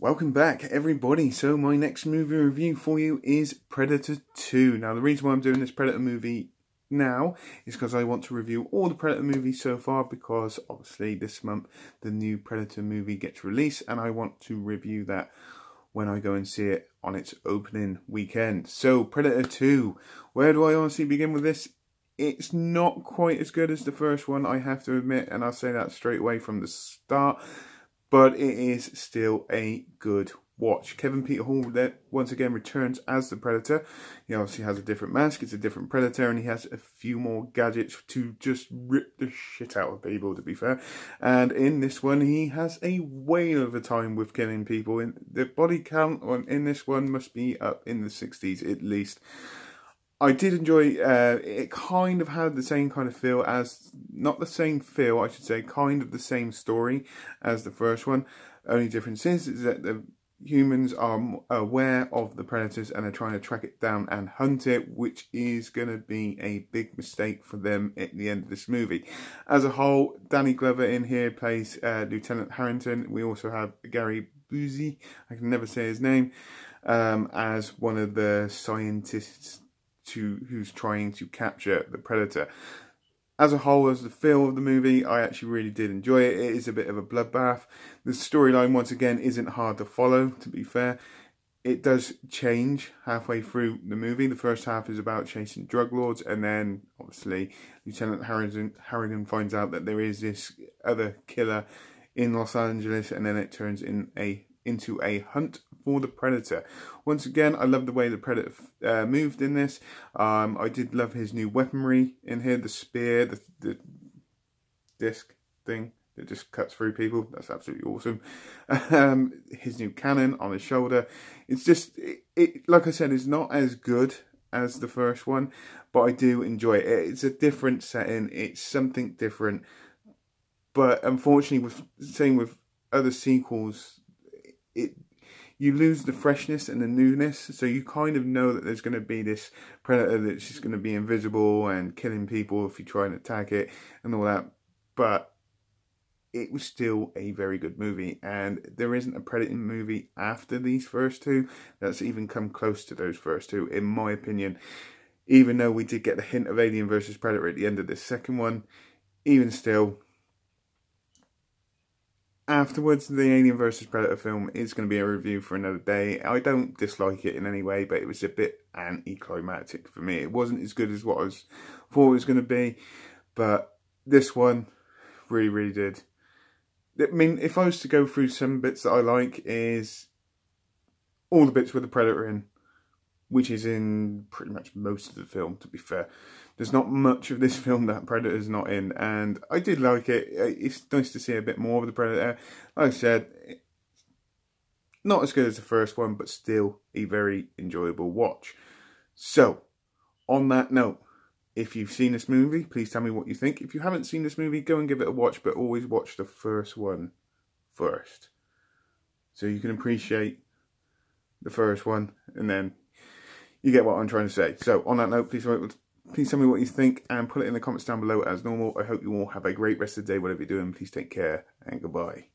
Welcome back, everybody. So my next movie review for you is Predator 2. Now, the reason why I'm doing this Predator movie now is because I want to review all the Predator movies so far, because obviously this month the new Predator movie gets released and I want to review that when I go and see it on its opening weekend. So Predator 2, where do I honestly begin with this? It's not quite as good as the first one, I have to admit, and I'll say that straight away from the start. But it is still a good watch. Kevin Peter Hall once again returns as the Predator. He obviously has a different mask, it's a different Predator, and he has a few more gadgets to just rip the shit out of people, to be fair. And in this one, he has a whale of a time with killing people. The body count in this one must be up in the 60s at least. I did enjoy it. Kind of had the same kind of feel as, not the same feel, I should say, kind of the same story as the first one. Only difference is that the humans are aware of the predators and are trying to track it down and hunt it, which is going to be a big mistake for them at the end of this movie. As a whole, Danny Glover in here plays Lieutenant Harrington. We also have Gary Busey, I can never say his name, as one of the scientists who's trying to capture the Predator. As a whole, as the feel of the movie, I actually really did enjoy it. It is a bit of a bloodbath. The storyline, once again, isn't hard to follow, to be fair. It does change halfway through the movie. The first half is about chasing drug lords, and then, obviously, Lieutenant Harrigan finds out that there is this other killer in Los Angeles, and then it turns into a hunt for the Predator. Once again, I love the way the Predator moved in this. I did love his new weaponry in here, the spear, the disc thing that just cuts through people. That's absolutely awesome. His new cannon on his shoulder. It's just, like I said, it's not as good as the first one, but I do enjoy it. It's a different setting. It's something different. But unfortunately, same with other sequels, you lose the freshness and the newness, so you kind of know that there's going to be this Predator that's just going to be invisible and killing people if you try and attack it and all that. But it was still a very good movie, and there isn't a Predator movie after these first two that's even come close to those first two, in my opinion. Even though we did get the hint of Alien vs Predator at the end of this second one, even still, afterwards, the Alien vs Predator film is going to be a review for another day. I don't dislike it in any way, but it was a bit anticlimactic for me. It wasn't as good as what I thought it was going to be, but this one really, really did. I mean, if I was to go through some bits that I like, is all the bits with the Predator in, which is in pretty much most of the film, to be fair. There's not much of this film that Predator's not in, and I did like it. It's nice to see a bit more of the Predator. Like I said, not as good as the first one, but still a very enjoyable watch. So, on that note, if you've seen this movie, please tell me what you think. If you haven't seen this movie, go and give it a watch, but always watch the first one first, so you can appreciate the first one, and then you get what I'm trying to say. So, on that note, please tell me what you think and put it in the comments down below as normal. I hope you all have a great rest of the day, whatever you're doing. Please take care and goodbye.